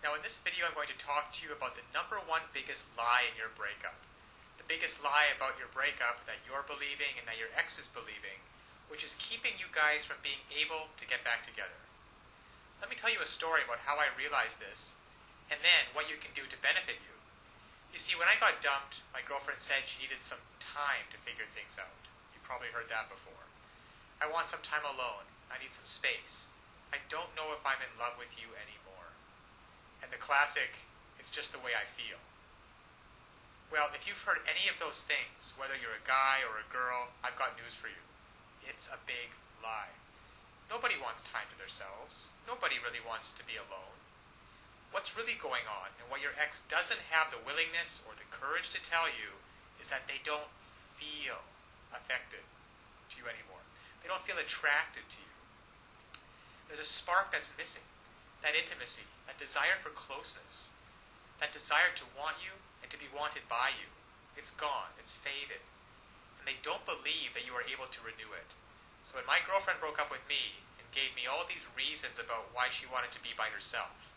Now in this video I'm going to talk to you about the number one biggest lie in your breakup. The biggest lie about your breakup that you're believing and that your ex is believing, which is keeping you guys from being able to get back together. Let me tell you a story about how I realized this, and then what you can do to benefit you. You see, when I got dumped, my girlfriend said she needed some time to figure things out. You've probably heard that before. I want some time alone. I need some space. I don't know if I'm in love with you anymore. And the classic, it's just the way I feel. Well, if you've heard any of those things, whether you're a guy or a girl, I've got news for you. It's a big lie. Nobody wants time to themselves. Nobody really wants to be alone. What's really going on, and what your ex doesn't have the willingness or the courage to tell you, is that they don't feel affected to you anymore. They don't feel attracted to you. There's a spark that's missing. That intimacy, that desire for closeness, that desire to want you and to be wanted by you. It's gone. It's faded. And they don't believe that you are able to renew it. So when my girlfriend broke up with me and gave me all these reasons about why she wanted to be by herself,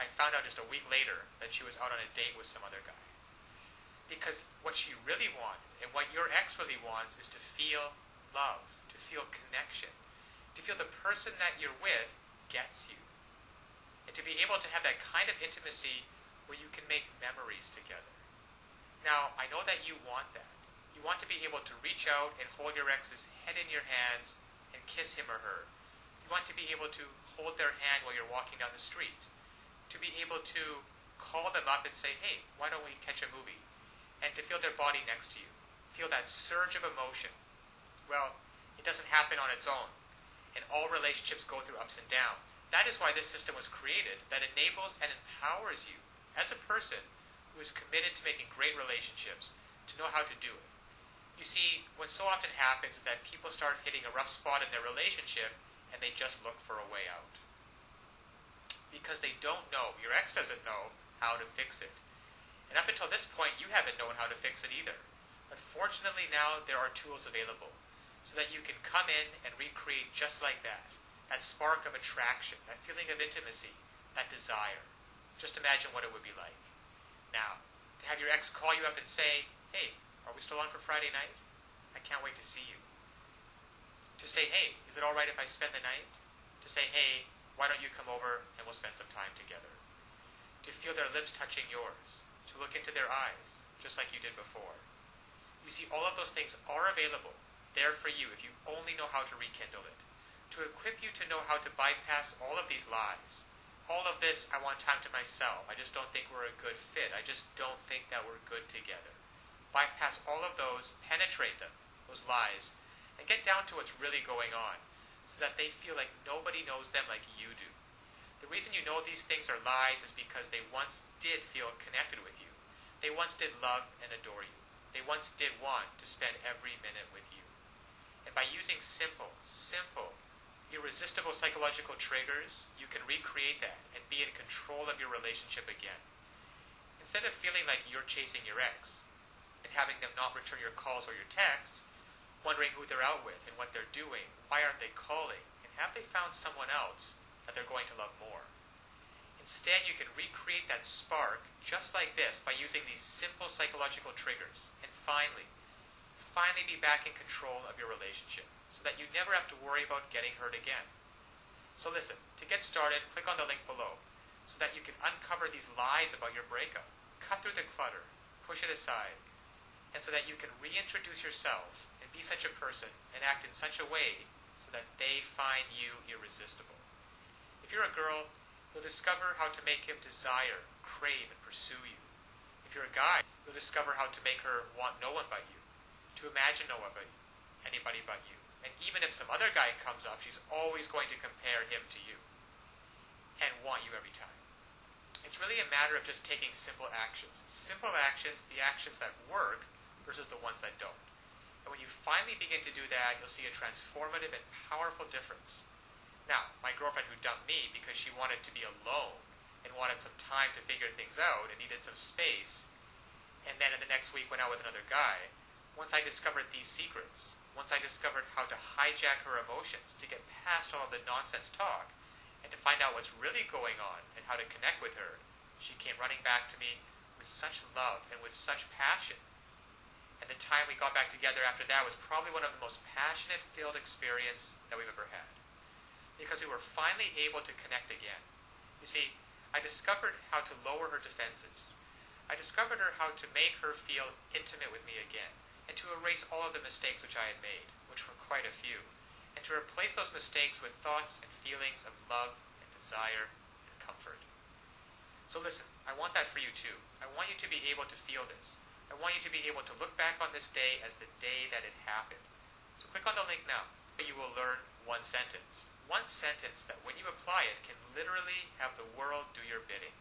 I found out just a week later that she was out on a date with some other guy. Because what she really wanted, and what your ex really wants, is to feel love, to feel connection, to feel the person that you're with gets you. And to be able to have that kind of intimacy where you can make memories together. Now, I know that you want that. You want to be able to reach out and hold your ex's head in your hands and kiss him or her. You want to be able to hold their hand while you're walking down the street. To be able to call them up and say, hey, why don't we catch a movie? And to feel their body next to you. Feel that surge of emotion. Well, it doesn't happen on its own. And all relationships go through ups and downs. That is why this system was created, that enables and empowers you as a person who is committed to making great relationships to know how to do it. You see, what so often happens is that people start hitting a rough spot in their relationship and they just look for a way out. Because they don't know, your ex doesn't know how to fix it. And up until this point, you haven't known how to fix it either. But fortunately now, there are tools available so that you can come in and recreate just like that. That spark of attraction, that feeling of intimacy, that desire. Just imagine what it would be like. Now, to have your ex call you up and say, hey, are we still on for Friday night? I can't wait to see you. To say, hey, is it alright if I spend the night? To say, hey, why don't you come over and we'll spend some time together? To feel their lips touching yours. To look into their eyes, just like you did before. You see, all of those things are available, there for you if you only know how to rekindle it. To equip you to know how to bypass all of these lies. All of this, I want time to myself. I just don't think we're a good fit. I just don't think that we're good together. Bypass all of those, penetrate them, those lies, and get down to what's really going on, so that they feel like nobody knows them like you do. The reason you know these things are lies is because they once did feel connected with you. They once did love and adore you. They once did want to spend every minute with you. And by using simple, irresistible psychological triggers, you can recreate that and be in control of your relationship again. Instead of feeling like you're chasing your ex and having them not return your calls or your texts, wondering who they're out with and what they're doing, why aren't they calling, and have they found someone else that they're going to love more? Instead, you can recreate that spark just like this by using these simple psychological triggers and finally be back in control of your relationship so that you never have to worry about getting hurt again. So listen, to get started, click on the link below so that you can uncover these lies about your breakup, cut through the clutter, push it aside, and so that you can reintroduce yourself and be such a person and act in such a way so that they find you irresistible. If you're a girl, you'll discover how to make him desire, crave, and pursue you. If you're a guy, you'll discover how to make her want no one but you, to imagine no one but you, anybody but you. And even if some other guy comes up, she's always going to compare him to you and want you every time. It's really a matter of just taking simple actions. Simple actions, the actions that work versus the ones that don't. And when you finally begin to do that, you'll see a transformative and powerful difference. Now, my girlfriend who dumped me because she wanted to be alone and wanted some time to figure things out and needed some space, and then in the next week went out with another guy, once I discovered these secrets, once I discovered how to hijack her emotions to get past all of the nonsense talk, And to find out what's really going on and how to connect with her, she came running back to me with such love and with such passion. And the time we got back together after that was probably one of the most passionate filled experience that we've ever had. Because we were finally able to connect again. You see, I discovered how to lower her defenses. I discovered how to make her feel intimate with me again, and to erase all of the mistakes which I had made, which were quite a few, and to replace those mistakes with thoughts and feelings of love and desire and comfort. So listen, I want that for you too. I want you to be able to feel this. I want you to be able to look back on this day as the day that it happened. So click on the link now. You will learn one sentence. One sentence that when you apply it can literally have the world do your bidding.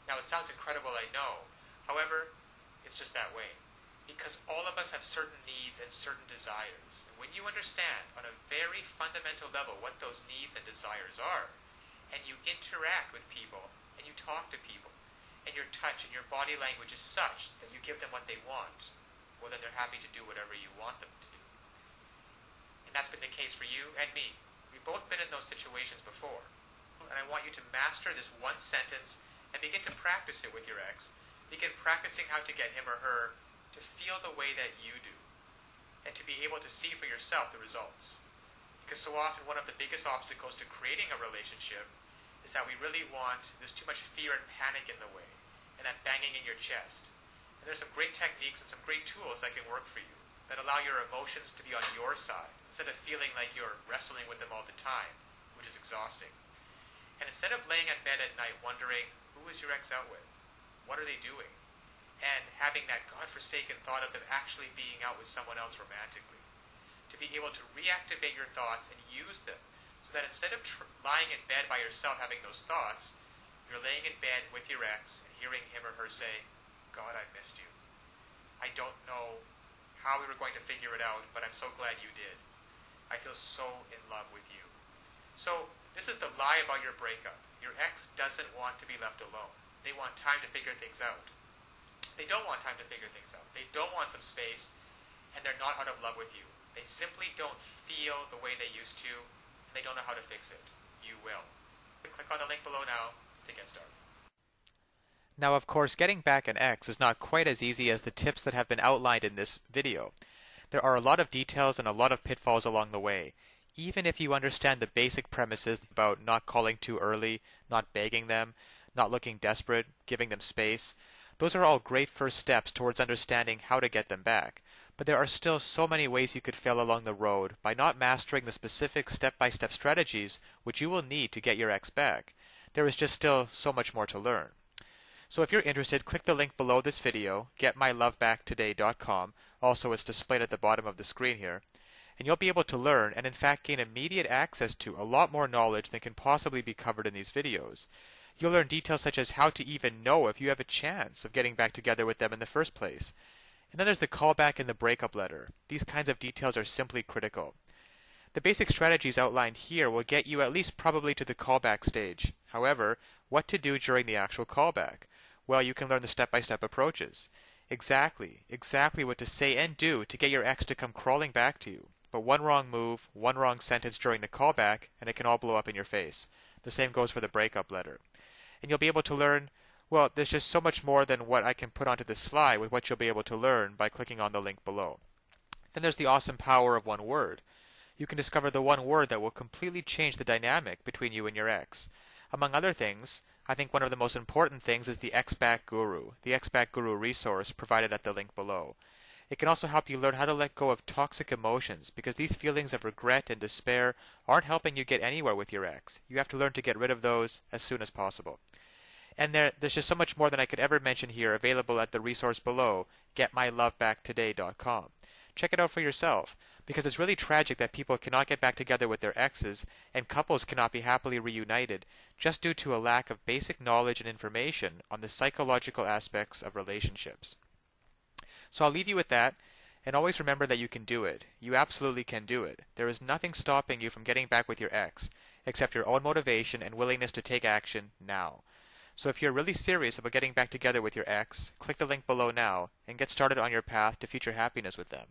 Now it sounds incredible, I know. However, it's just that way. Because all of us have certain needs and certain desires. And when you understand on a very fundamental level what those needs and desires are, and you interact with people, and you talk to people, and your touch and your body language is such that you give them what they want, well then they're happy to do whatever you want them to do. And that's been the case for you and me. We've both been in those situations before. And I want you to master this one sentence and begin to practice it with your ex. Begin practicing how to get him or her to feel the way that you do, and to be able to see for yourself the results. Because so often one of the biggest obstacles to creating a relationship is that we really want, there's too much fear and panic in the way, and that banging in your chest. And there's some great techniques and some great tools that can work for you, that allow your emotions to be on your side, instead of feeling like you're wrestling with them all the time, which is exhausting. And instead of laying in bed at night wondering, who is your ex out with? What are they doing? And having that godforsaken thought of them actually being out with someone else romantically. To be able to reactivate your thoughts and use them, so that instead of lying in bed by yourself having those thoughts, you're laying in bed with your ex and hearing him or her say, God, I missed you. I don't know how we were going to figure it out, but I'm so glad you did. I feel so in love with you. So this is the lie about your breakup. Your ex doesn't want to be left alone. They want time to figure things out. They don't want time to figure things out. They don't want some space, and they're not out of love with you. They simply don't feel the way they used to, and they don't know how to fix it. You will. Click on the link below now to get started. Now, of course, getting back an ex is not quite as easy as the tips that have been outlined in this video. There are a lot of details and a lot of pitfalls along the way. Even if you understand the basic premises about not calling too early, not begging them, not looking desperate, giving them space, those are all great first steps towards understanding how to get them back. But there are still so many ways you could fail along the road by not mastering the specific step-by-step strategies which you will need to get your ex back. There is just still so much more to learn. So if you're interested, click the link below this video, getmylovebacktoday.com. Also, it's displayed at the bottom of the screen here. And you'll be able to learn and in fact gain immediate access to a lot more knowledge than can possibly be covered in these videos. You'll learn details such as how to even know if you have a chance of getting back together with them in the first place. And then there's the callback and the breakup letter. These kinds of details are simply critical. The basic strategies outlined here will get you at least probably to the callback stage. However, what to do during the actual callback? Well, you can learn the step-by-step approaches. Exactly what to say and do to get your ex to come crawling back to you. But one wrong move, one wrong sentence during the callback, and it can all blow up in your face. The same goes for the breakup letter. And you'll be able to learn, well, there's just so much more than what I can put onto this slide with what you'll be able to learn by clicking on the link below. Then there's the awesome power of one word. You can discover the one word that will completely change the dynamic between you and your ex. Among other things, I think one of the most important things is the Ex-Back Guru, the Ex-Back Guru resource provided at the link below. It can also help you learn how to let go of toxic emotions, because these feelings of regret and despair aren't helping you get anywhere with your ex. You have to learn to get rid of those as soon as possible. And there's just so much more than I could ever mention here available at the resource below, getmylovebacktoday.com. Check it out for yourself, because it's really tragic that people cannot get back together with their exes, and couples cannot be happily reunited just due to a lack of basic knowledge and information on the psychological aspects of relationships. So I'll leave you with that, and always remember that you can do it. You absolutely can do it. There is nothing stopping you from getting back with your ex, except your own motivation and willingness to take action now. So if you're really serious about getting back together with your ex, click the link below now and get started on your path to future happiness with them.